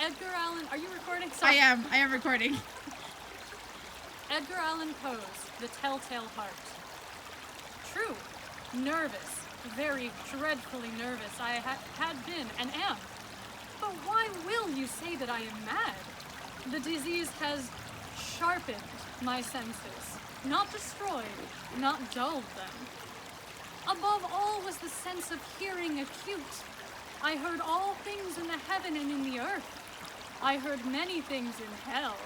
Edgar Allan, are you recording? Sorry. I am recording. Edgar Allan Poe's The Telltale Heart. True, nervous, very dreadfully nervous I had been and am. But why will you say that I am mad? The disease has sharpened my senses, not destroyed, not dulled them. Above all was the sense of hearing acute. I heard all things in the heaven and in the earth. I heard many things in hell.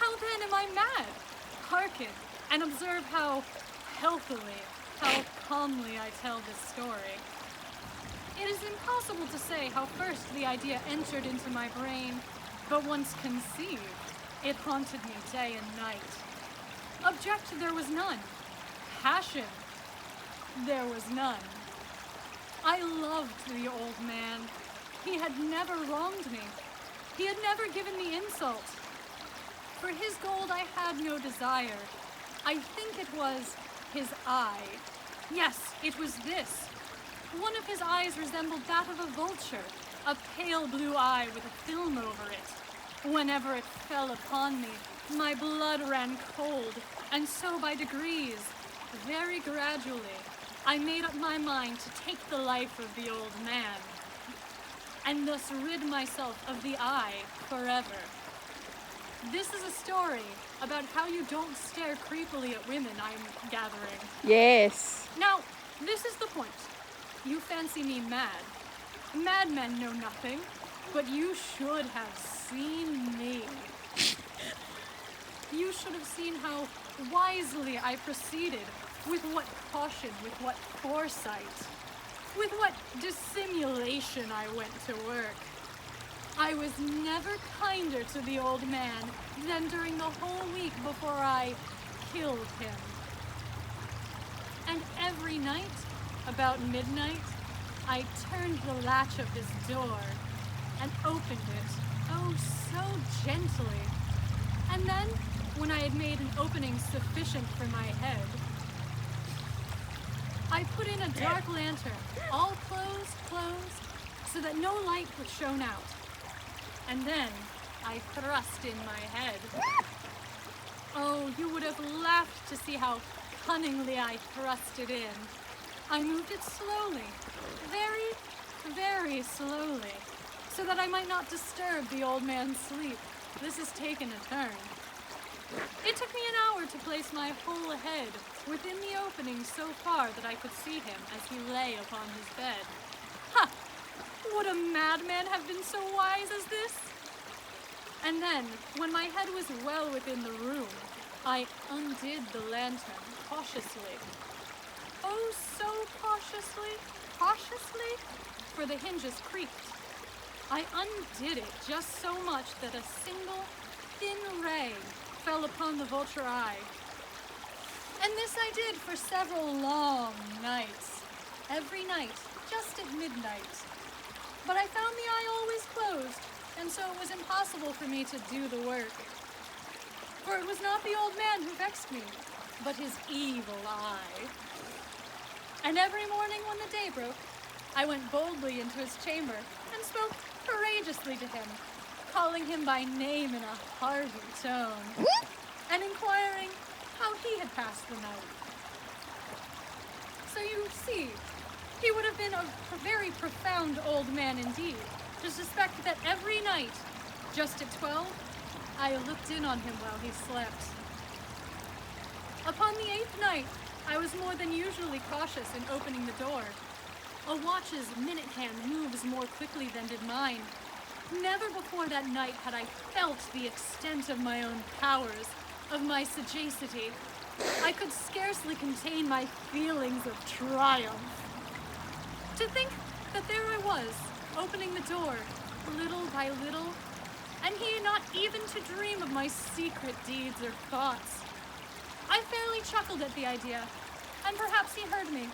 How then am I mad? Hearken and observe how healthily, how calmly I tell this story. It is impossible to say how first the idea entered into my brain, but once conceived, it haunted me day and night. Object there was none. Passion, there was none. I loved the old man. He had never wronged me. He had never given me insult. For his gold I had no desire. I think it was his eye. Yes, it was this. One of his eyes resembled that of a vulture, a pale blue eye with a film over it. Whenever it fell upon me, my blood ran cold, and so by degrees, very gradually, I made up my mind to take the life of the old man, and thus rid myself of the eye forever. This is a story about how you don't stare creepily at women, I'm gathering. Yes. Now, this is the point. You fancy me mad. Madmen know nothing, but you should have seen me. You should have seen how wisely I proceeded, with what caution, with what foresight, with what dissimulation I went to work. I was never kinder to the old man than during the whole week before I killed him. And every night, about midnight, I turned the latch of his door and opened it, oh, so gently. And then, when I had made an opening sufficient for my head, I put in a dark lantern, all closed, so that no light was shown out. And then I thrust in my head. Oh, you would have laughed to see how cunningly I thrust it in. I moved it slowly, very, very slowly, so that I might not disturb the old man's sleep. This has taken a turn. It took me an hour to place my whole head within the opening so far that I could see him as he lay upon his bed. Ha! Would a madman have been so wise as this? And then, when my head was well within the room, I undid the lantern cautiously. Oh, so cautiously, for the hinges creaked. I undid it just so much that a single thin ray fell upon the vulture eye. And this I did for several long nights, every night, just at midnight. But I found the eye always closed, and so it was impossible for me to do the work. For it was not the old man who vexed me, but his evil eye. And every morning when the day broke, I went boldly into his chamber and spoke courageously to him, calling him by name in a hearty tone, and inquiring how he had passed the night. So you see, he would have been a very profound old man indeed, to suspect that every night, just at 12, I looked in on him while he slept. Upon the 8th night, I was more than usually cautious in opening the door. A watch's minute hand moves more quickly than did mine. Never before that night had I felt the extent of my own powers, of my sagacity. I could scarcely contain my feelings of triumph. To think that there I was, opening the door, little by little, and he not even to dream of my secret deeds or thoughts. I fairly chuckled at the idea, and perhaps he heard me,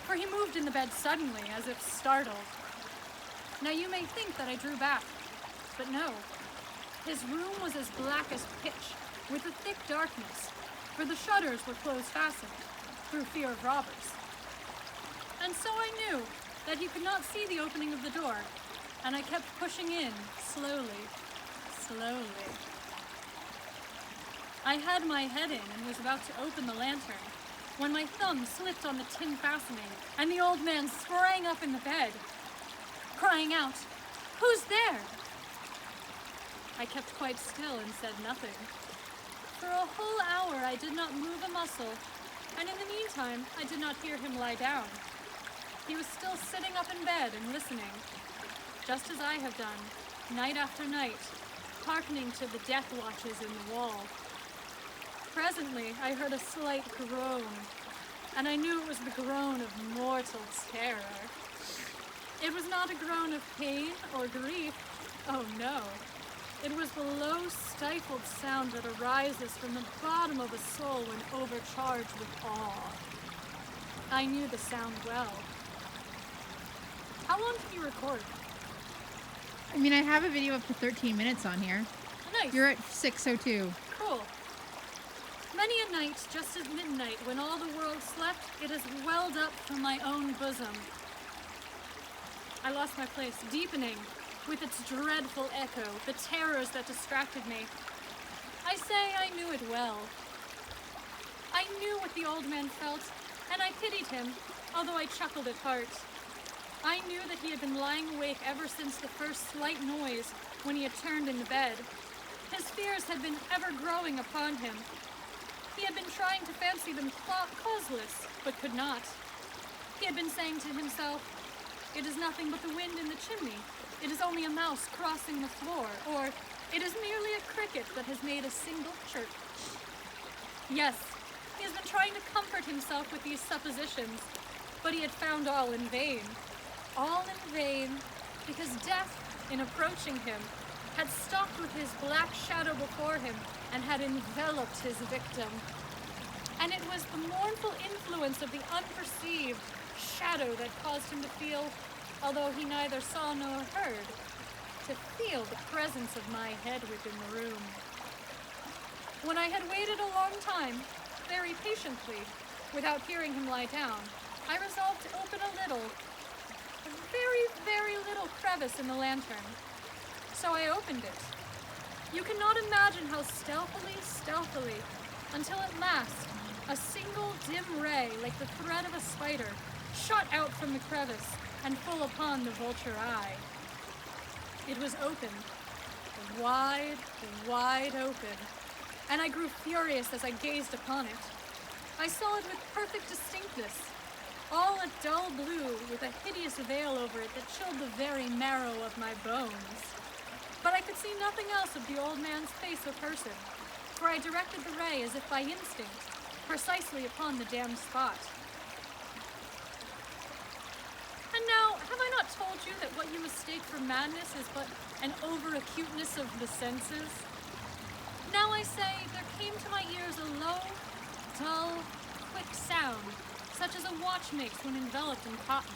for he moved in the bed suddenly, as if startled. Now you may think that I drew back, but no. His room was as black as pitch, with a thick darkness, for the shutters were close fastened, through fear of robbers. And so I knew that he could not see the opening of the door, and I kept pushing in, slowly, slowly. I had my head in and was about to open the lantern when my thumb slipped on the tin fastening and the old man sprang up in the bed, crying out, "Who's there?" I kept quite still and said nothing. For a whole hour I did not move a muscle, and in the meantime I did not hear him lie down. He was still sitting up in bed and listening, just as I have done, night after night, hearkening to the death watches in the wall. Presently I heard a slight groan, and I knew it was the groan of mortal terror. It was not a groan of pain or grief. Oh no. It was the low, stifled sound that arises from the bottom of a soul when overcharged with awe. I knew the sound well. How long did you record? I mean, I have a video up to 13 minutes on here. Nice. You're at 6:02. Cool. Many a night, just at midnight, when all the world slept, it has welled up from my own bosom. I lost my place, deepening, with its dreadful echo, the terrors that distracted me. I say I knew it well. I knew what the old man felt, and I pitied him, although I chuckled at heart. I knew that he had been lying awake ever since the first slight noise when he had turned in the bed. His fears had been ever growing upon him. He had been trying to fancy them causeless, but could not. He had been saying to himself, "It is nothing but the wind in the chimney. It is only a mouse crossing the floor," or "It is merely a cricket that has made a single chirp." Yes, he has been trying to comfort himself with these suppositions, but he had found all in vain. All in vain, because death, in approaching him, had stalked with his black shadow before him and had enveloped his victim. And it was the mournful influence of the unperceived shadow that caused him to feel, although he neither saw nor heard, to feel the presence of my head within the room. When I had waited a long time, very patiently, without hearing him lie down, I resolved to open a very, very little crevice in the lantern. So I opened it. You cannot imagine how stealthily, until at last, a single dim ray, like the thread of a spider, shot out from the crevice and full upon the vulture eye. It was open, wide, wide open, and I grew furious as I gazed upon it. I saw it with perfect distinctness, all a dull blue with a hideous veil over it that chilled the very marrow of my bones. But I could see nothing else of the old man's face or person, for I directed the ray as if by instinct, precisely upon the damned spot. And now, have I not told you that what you mistake for madness is but an over-acuteness of the senses? Now I say, there came to my ears a low, dull, quick sound, such as a watch makes when enveloped in cotton.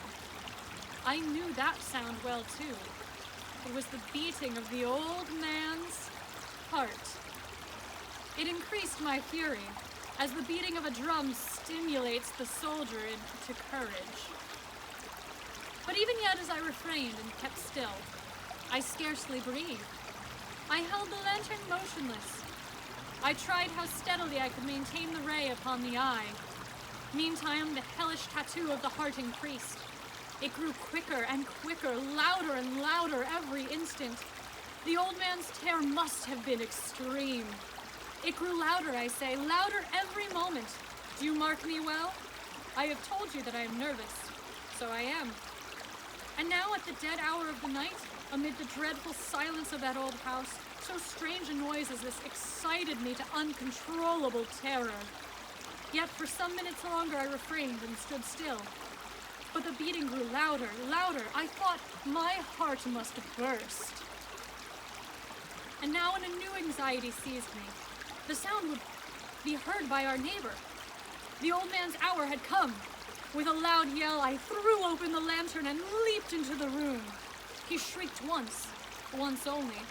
I knew that sound well, too. It was the beating of the old man's heart. It increased my fury, as the beating of a drum stimulates the soldier into courage. But even yet as I refrained and kept still, I scarcely breathed. I held the lantern motionless. I tried how steadily I could maintain the ray upon the eye. Meantime, the hellish tattoo of the heart increased. It grew quicker and quicker, louder and louder every instant. The old man's terror must have been extreme. It grew louder, I say, louder every moment. Do you mark me well? I have told you that I am nervous. So I am. And now at the dead hour of the night, amid the dreadful silence of that old house, so strange a noise as this excited me to uncontrollable terror. Yet for some minutes longer I refrained and stood still. But the beating grew louder, louder. I thought my heart must burst. And now a new anxiety seized me. The sound would be heard by our neighbor. The old man's hour had come. With a loud yell, I threw open the lantern and leaped into the room. He shrieked once only.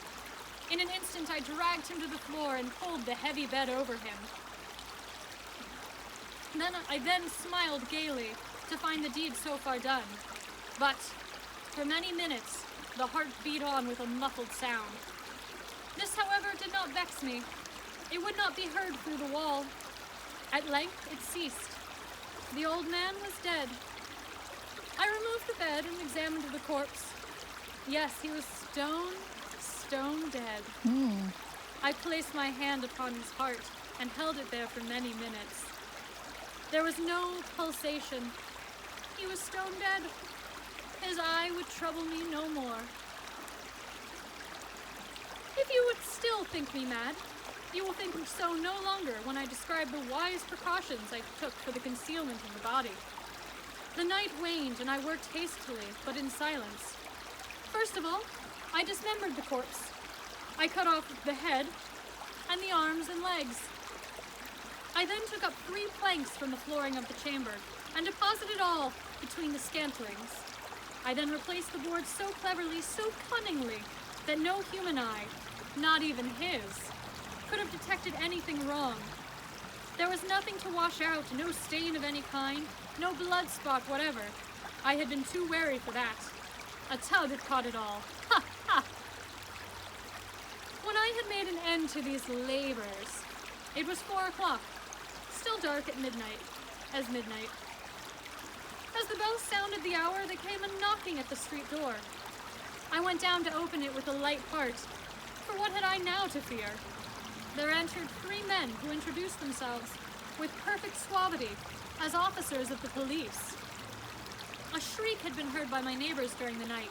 In an instant, I dragged him to the floor and pulled the heavy bed over him. I then smiled gaily to find the deed so far done. But for many minutes, The heart beat on with a muffled sound. This, however, did not vex me. It would not be heard through the wall. At length it ceased. The old man was dead. I removed the bed and examined the corpse. Yes, he was stone dead. I placed my hand upon his heart and held it there for many minutes. There was no pulsation. He was stone dead. His eye would trouble me no more. If you would still think me mad, you will think so no longer when I describe the wise precautions I took for the concealment of the body. The night waned and I worked hastily, but in silence. First of all, I dismembered the corpse. I cut off the head and the arms and legs. I then took up 3 planks from the flooring of the chamber and deposited all between the scantlings. I then replaced the boards so cleverly, so cunningly, that no human eye, not even his, could have detected anything wrong. There was nothing to wash out, no stain of any kind, no blood spot whatever. I had been too wary for that. A tug had caught it all. Ha ha! When I had made an end to these labors, it was 4 o'clock, still dark at midnight. As the bell sounded the hour, there came a knocking at the street door. I went down to open it with a light heart, for what had I now to fear? There entered 3 men who introduced themselves with perfect suavity as officers of the police. A shriek had been heard by my neighbors during the night.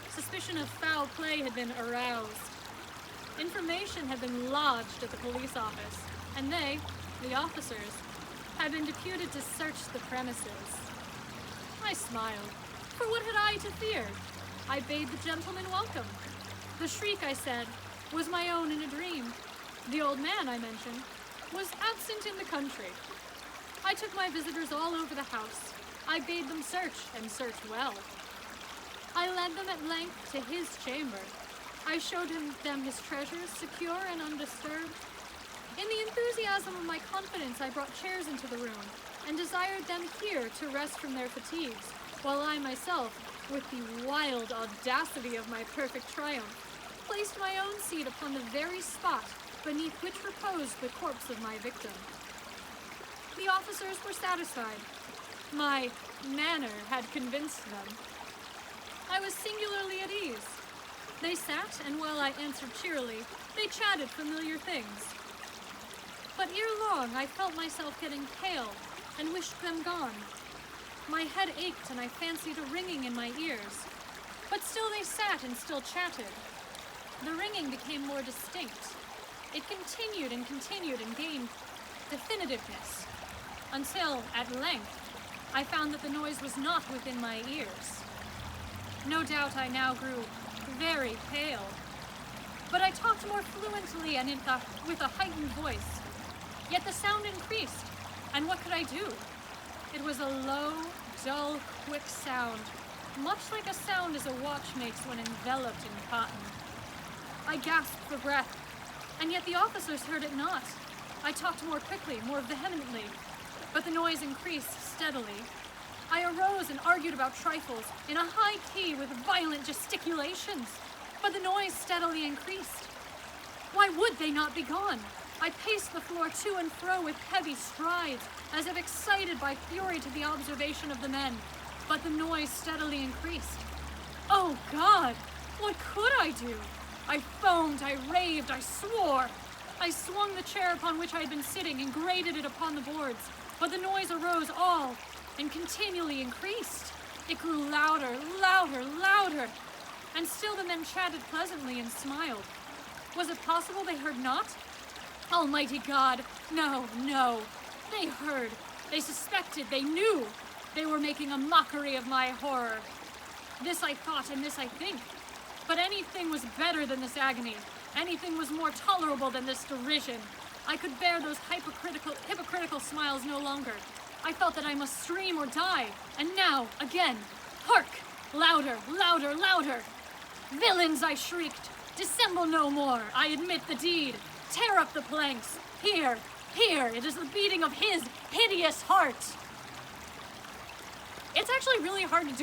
Suspicion of foul play had been aroused. Information had been lodged at the police office, and they, the officers, had been deputed to search the premises. I smiled, for what had I to fear? I bade the gentleman welcome. The shriek, I said, was my own in a dream. The old man, I mentioned, was absent in the country. I took my visitors all over the house. I bade them search, and search well. I led them at length to his chamber. I showed them his treasures, secure and undisturbed. In the enthusiasm of my confidence, I brought chairs into the room, and desired them here to rest from their fatigues, while I myself, with the wild audacity of my perfect triumph, placed my own seat upon the very spot beneath which reposed the corpse of my victim. The officers were satisfied. My manner had convinced them. I was singularly at ease. They sat, and while I answered cheerily, they chatted familiar things. But ere long, I felt myself getting pale and wished them gone. My head ached, and I fancied a ringing in my ears. But still they sat and still chatted. The ringing became more distinct. It continued and gained definitiveness, until, at length, I found that the noise was not within my ears. No doubt I now grew very pale, but I talked more fluently and with a heightened voice. Yet the sound increased, and what could I do? It was a low, dull, quick sound, much like a sound as a watch makes when enveloped in cotton. I gasped for breath, and yet the officers heard it not. I talked more quickly, more vehemently, but the noise increased steadily. I arose and argued about trifles in a high key with violent gesticulations, but the noise steadily increased. Why would they not be gone? I paced the floor to and fro with heavy strides, as if excited by fury to the observation of the men, but the noise steadily increased. Oh God! What could I do? I foamed, I raved, I swore. I swung the chair upon which I had been sitting and grated it upon the boards, but the noise arose all and continually increased. It grew louder, louder, and still the men chatted pleasantly and smiled. Was it possible they heard not? Almighty God, no. They heard, they suspected, they knew. They were making a mockery of my horror. This I thought and this I think. But anything was better than this agony. Anything was more tolerable than this derision. I could bear those hypocritical smiles no longer. I felt that I must scream or die. And now, again, hark! Louder! Villains, I shrieked. Dissemble no more. I admit the deed. Tear up the planks. Here, it is the beating of his hideous heart. It's actually really hard to do